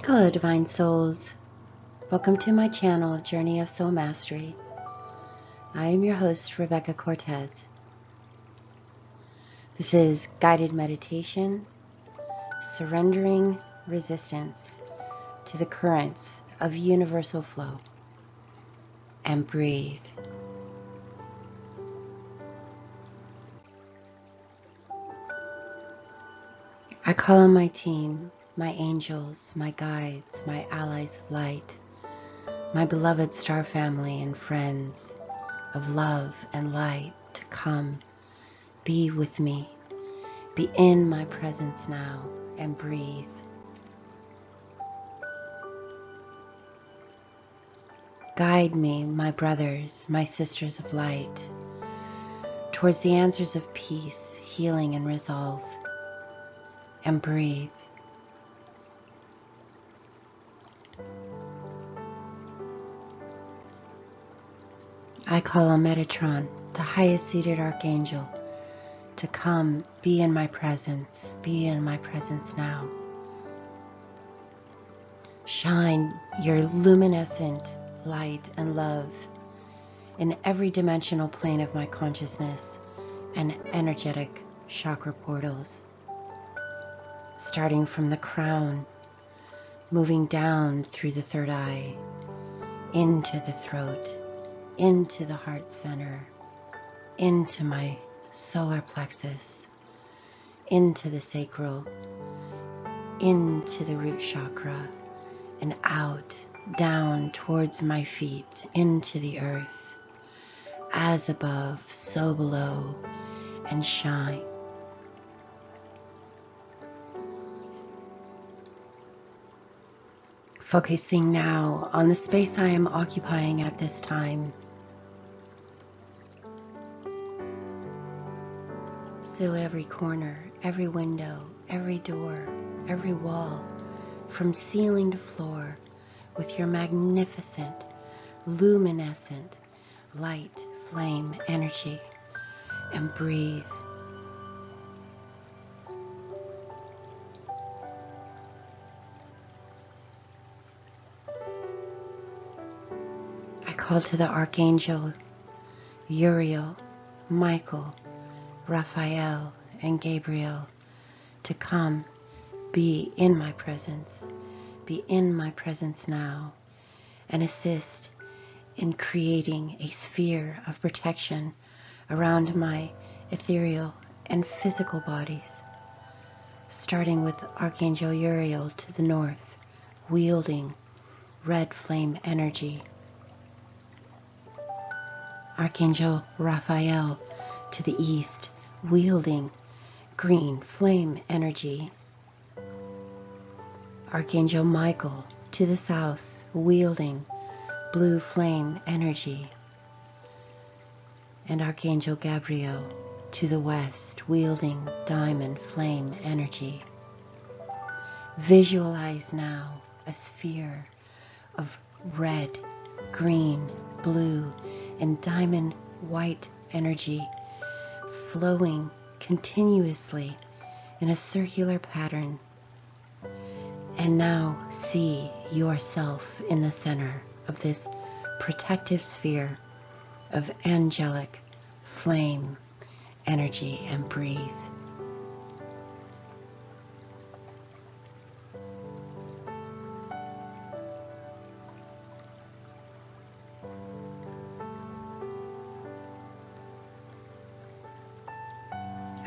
Hello, Divine Souls. Welcome to my channel, Journey of Soul Mastery. I am your host, Rebekah Cortez. This is guided meditation, surrendering resistance to the currents of universal flow, and breathe. I call on my team, my angels, my guides, my allies of light, my beloved star family and friends of love and light to come, be with me, be in my presence now, and breathe. Guide me, my brothers, my sisters of light, towards the answers of peace, healing, and resolve, and breathe. I call on Metatron, the highest seated archangel, to come, be in my presence, be in my presence now. Shine your luminescent light and love in every dimensional plane of my consciousness and energetic chakra portals, starting from the crown, moving down through the third eye, into the throat, into the heart center, into my solar plexus, into the sacral, into the root chakra, and out, down towards my feet, into the earth, as above, so below, and shine. Focusing now on the space I am occupying at this time. Seal every corner, every window, every door, every wall, from ceiling to floor, with your magnificent, luminescent, light, flame, energy, and breathe. I call to the Archangel Uriel, Michael, Raphael, and Gabriel to come, be in my presence, be in my presence now, and assist in creating a sphere of protection around my ethereal and physical bodies, starting with Archangel Uriel to the north, wielding red flame energy. Archangel Raphael to the east, wielding green flame energy. Archangel Michael to the south, wielding blue flame energy. And Archangel Gabriel to the west, wielding diamond flame energy. Visualize now a sphere of red, green, blue, and diamond white energy flowing continuously in a circular pattern. And now see yourself in the center of this protective sphere of angelic flame energy, and breathe.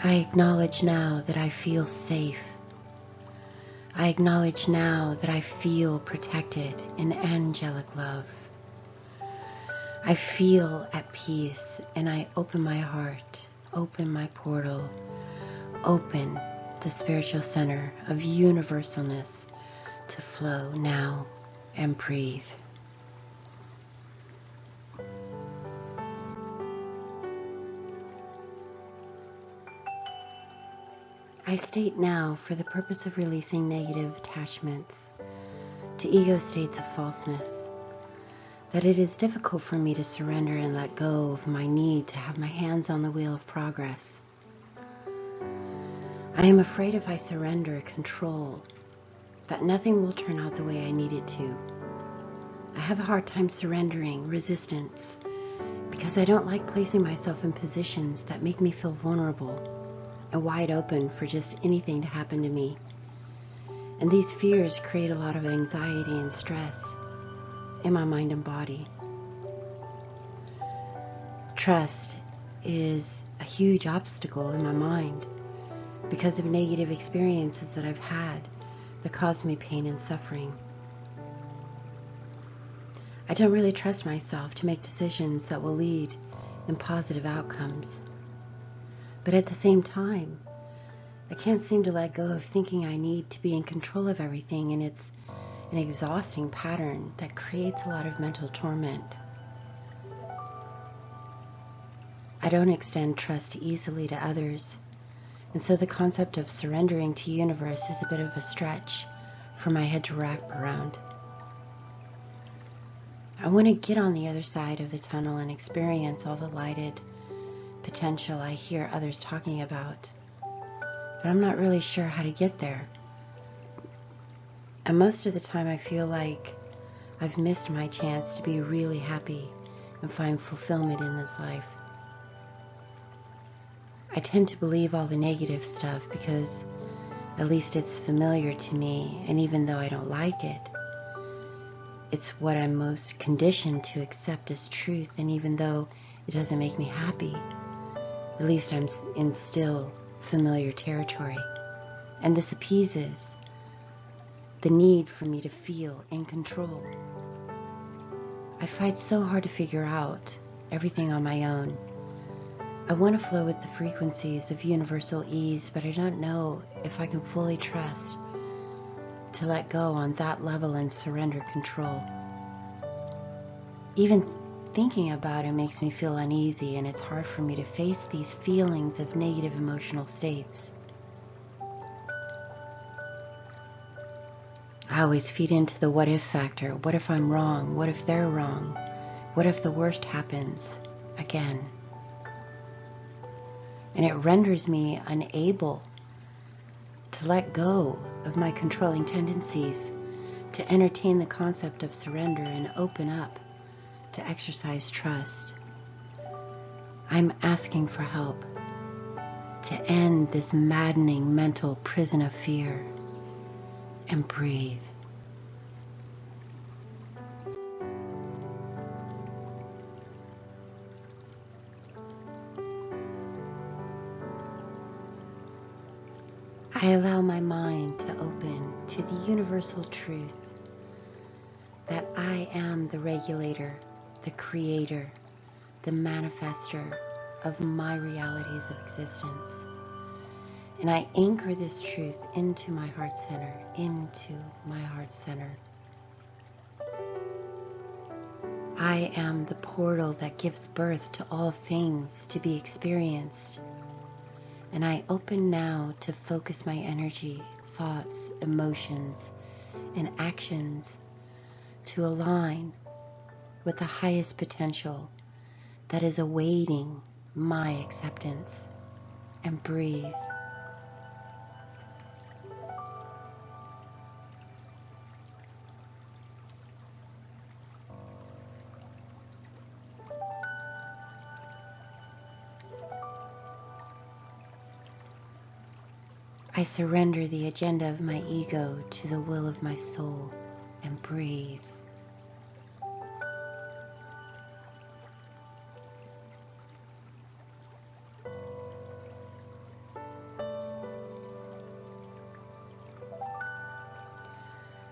I acknowledge now that I feel safe. I acknowledge now that I feel protected in angelic love. I feel at peace, and I open my heart, open my portal, open the spiritual center of universalness to flow now, and breathe. I state now, for the purpose of releasing negative attachments to ego states of falseness, that it is difficult for me to surrender and let go of my need to have my hands on the wheel of progress. I am afraid if I surrender control, that nothing will turn out the way I need it to. I have a hard time surrendering resistance because I don't like placing myself in positions that make me feel vulnerable and wide open for just anything to happen to me. And these fears create a lot of anxiety and stress in my mind and body. Trust is a huge obstacle in my mind because of negative experiences that I've had that cause me pain and suffering. I don't really trust myself to make decisions that will lead in positive outcomes. But at the same time, I can't seem to let go of thinking I need to be in control of everything, and it's an exhausting pattern that creates a lot of mental torment. I don't extend trust easily to others, and so the concept of surrendering to universe is a bit of a stretch for my head to wrap around. I want to get on the other side of the tunnel and experience all the lighted potential I hear others talking about, but I'm not really sure how to get there. And most of the time I feel like I've missed my chance to be really happy and find fulfillment in this life. I tend to believe all the negative stuff because at least it's familiar to me, and even though I don't like it, it's what I'm most conditioned to accept as truth, and even though it doesn't make me happy, at least I'm in still familiar territory. And this appeases the need for me to feel in control. I fight so hard to figure out everything on my own. I want to flow with the frequencies of universal ease, but I don't know if I can fully trust to let go on that level and surrender control. Even thinking about it makes me feel uneasy, and it's hard for me to face these feelings of negative emotional states. I always feed into the what if factor. What if I'm wrong? What if they're wrong? What if the worst happens again? And it renders me unable to let go of my controlling tendencies, to entertain the concept of surrender and open up to exercise trust. I'm asking for help to end this maddening mental prison of fear and breathe. I allow my mind to open to the universal truth that I am the regulator, the creator, the manifester of my realities of existence. And I anchor this truth into my heart center, into my heart center. I am the portal that gives birth to all things to be experienced. And I open now to focus my energy, thoughts, emotions, and actions to align with the highest potential that is awaiting my acceptance. And breathe. I surrender the agenda of my ego to the will of my soul, and breathe.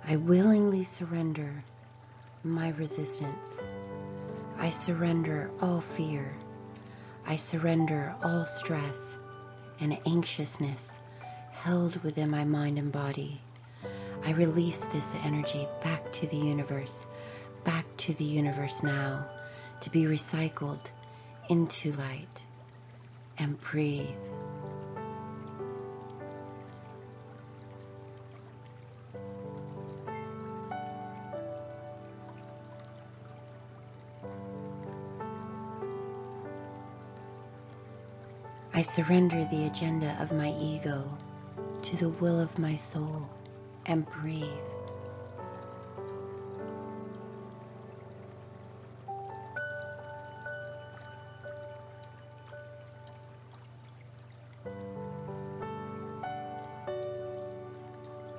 I willingly surrender my resistance. I surrender all fear. I surrender all stress and anxiousness held within my mind and body. I release this energy back to the universe now, to be recycled into light, and breathe. I surrender the agenda of my ego to the will of my soul, and breathe.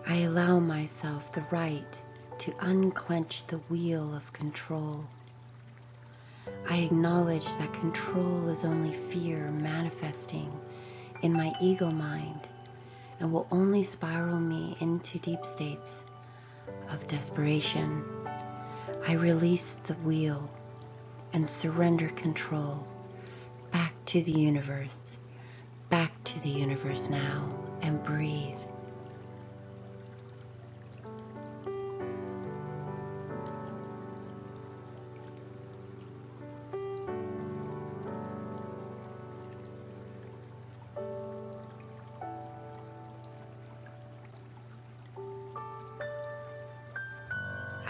I allow myself the right to unclench the wheel of control. I acknowledge that control is only fear manifesting in my ego mind and will only spiral me into deep states of desperation. I release the wheel and surrender control back to the universe now, and breathe.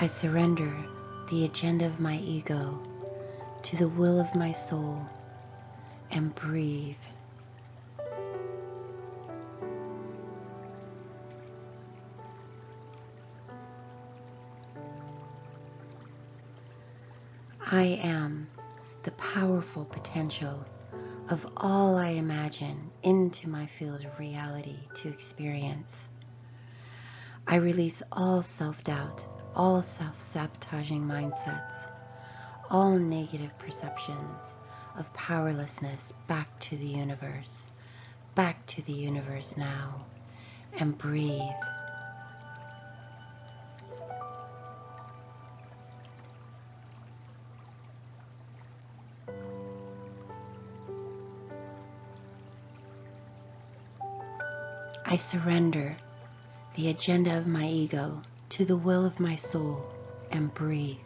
I surrender the agenda of my ego to the will of my soul and breathe. I am the powerful potential of all I imagine into my field of reality to experience. I release all self-doubt, all self-sabotaging mindsets, all negative perceptions of powerlessness back to the universe now, and breathe. I surrender the agenda of my ego to the will of my soul and breathe.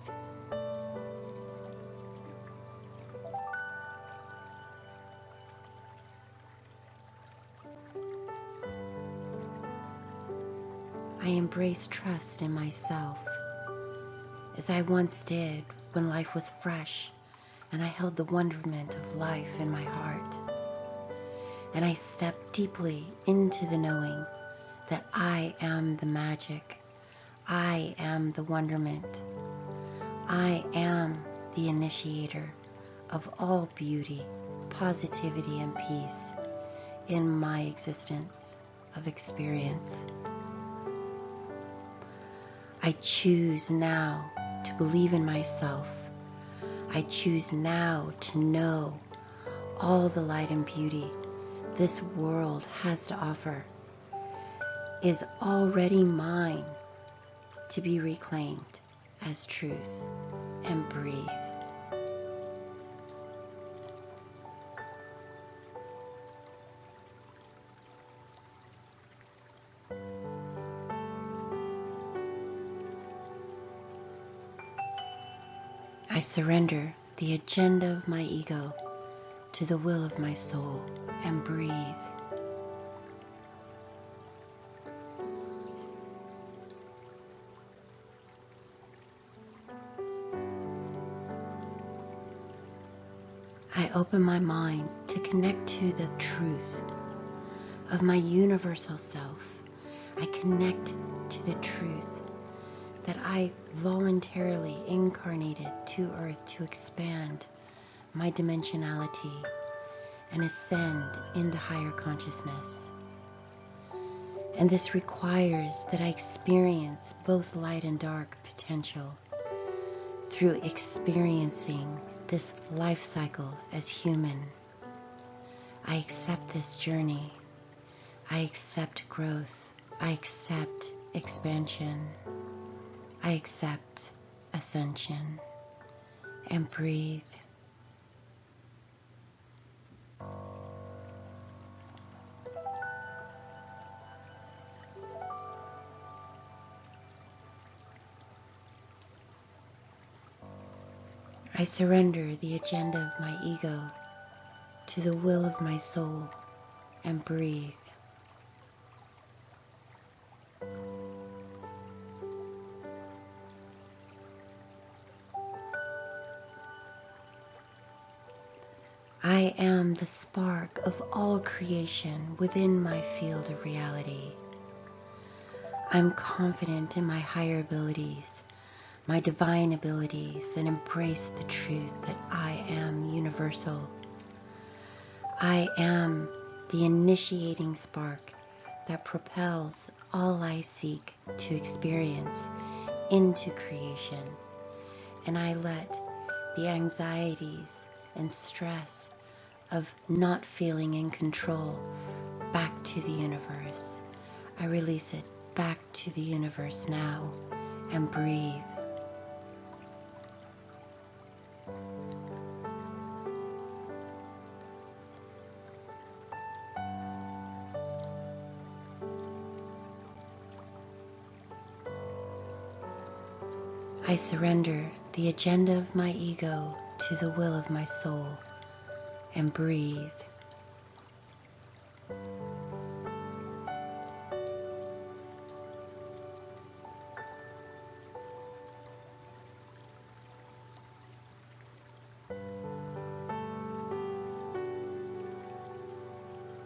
I embrace trust in myself as I once did when life was fresh and I held the wonderment of life in my heart. And I step deeply into the knowing that I am the magic. I am the wonderment. I am the initiator of all beauty, positivity, and peace in my existence of experience. I choose now to believe in myself. I choose now to know all the light and beauty this world has to offer is already mine to be reclaimed as truth, and breathe. I surrender the agenda of my ego to the will of my soul and breathe. I open my mind to connect to the truth of my universal self. I connect to the truth that I voluntarily incarnated to Earth to expand my dimensionality and ascend into higher consciousness. And this requires that I experience both light and dark potential through experiencing this life cycle as human. I accept this journey. I accept growth. I accept expansion. I accept ascension, and breathe. I surrender the agenda of my ego to the will of my soul and breathe. I am the spark of all creation within my field of reality. I'm confident in my higher abilities, my divine abilities, and embrace the truth that I am universal. I am the initiating spark that propels all I seek to experience into creation, and I let the anxieties and stress of not feeling in control back to the universe. I release it back to the universe now and breathe. I surrender the agenda of my ego to the will of my soul and breathe.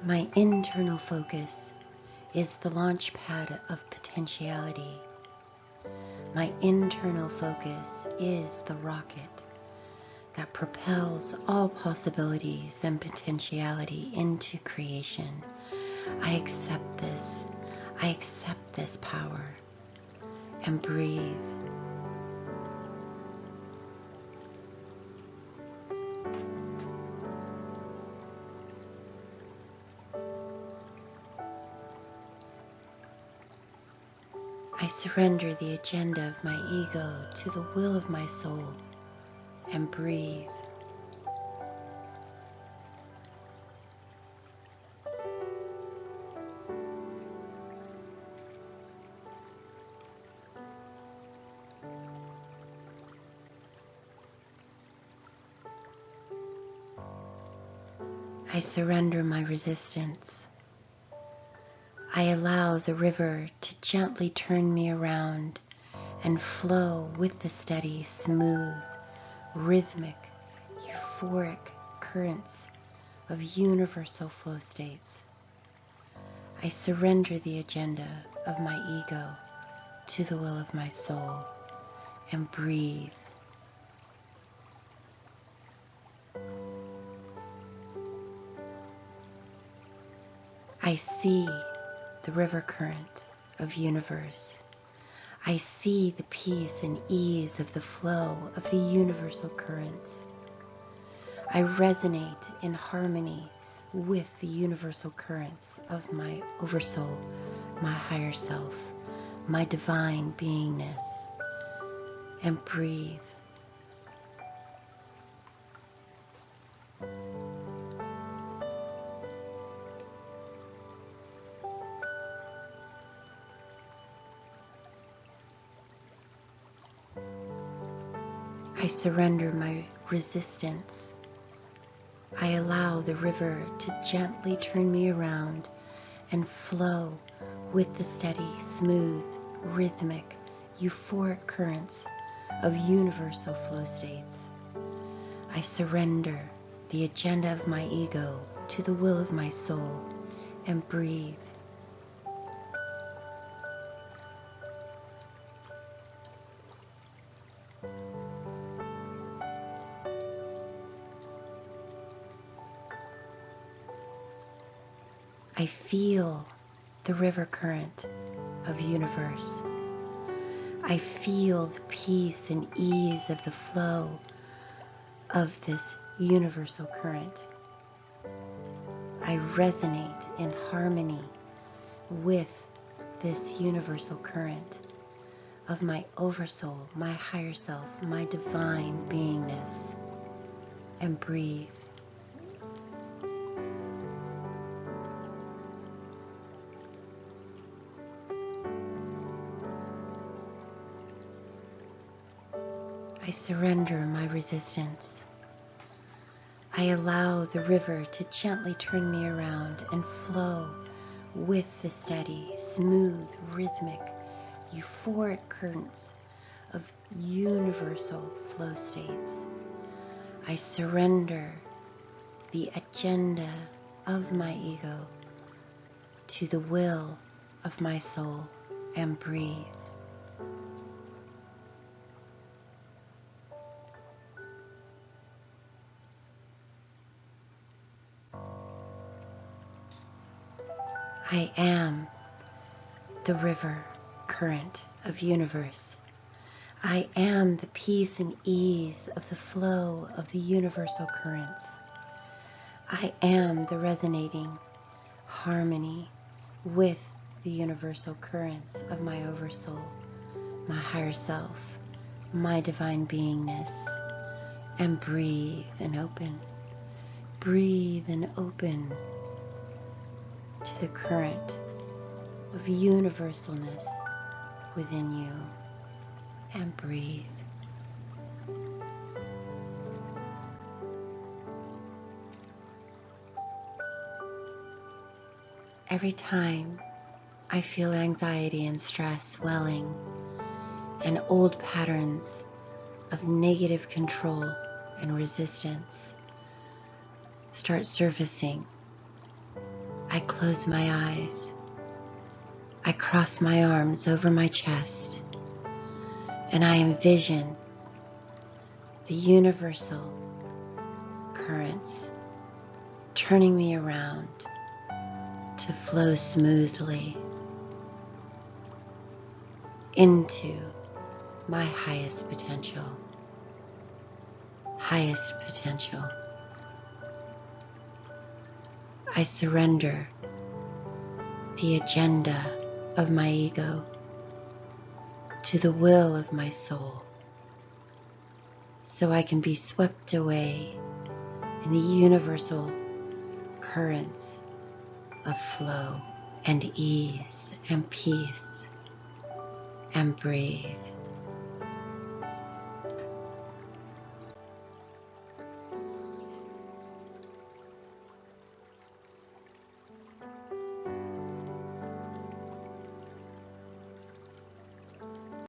My internal focus is the launch pad of potentiality. My internal focus is the rocket that propels all possibilities and potentiality into creation. I accept this. I accept this power and breathe. I surrender the agenda of my ego to the will of my soul and breathe. I surrender my resistance. I allow the river to gently turn me around and flow with the steady, smooth, rhythmic, euphoric currents of universal flow states. I surrender the agenda of my ego to the will of my soul and breathe. I see the river current of universe. I see the peace and ease of the flow of the universal currents. I resonate in harmony with the universal currents of my oversoul, my higher self, my divine beingness, and breathe. I surrender my resistance. I allow the river to gently turn me around and flow with the steady, smooth, rhythmic, euphoric currents of universal flow states. I surrender the agenda of my ego to the will of my soul and breathe. I feel the river current of universe. I feel the peace and ease of the flow of this universal current. I resonate in harmony with this universal current of my oversoul, my higher self, my divine beingness, and breathe. I surrender my resistance. I allow the river to gently turn me around and flow with the steady, smooth, rhythmic, euphoric currents of universal flow states. I surrender the agenda of my ego to the will of my soul and breathe. I am the river current of universe. I am the peace and ease of the flow of the universal currents. I am the resonating harmony with the universal currents of my oversoul, my higher self, my divine beingness. And breathe and open. Breathe and open to the current of universalness within you. And breathe. Every time I feel anxiety and stress swelling and old patterns of negative control and resistance start surfacing, I close my eyes. I cross my arms over my chest, and I envision the universal currents turning me around to flow smoothly into my highest potential. Highest potential. I surrender the agenda of my ego to the will of my soul, so I can be swept away in the universal currents of flow and ease and peace. And breathe.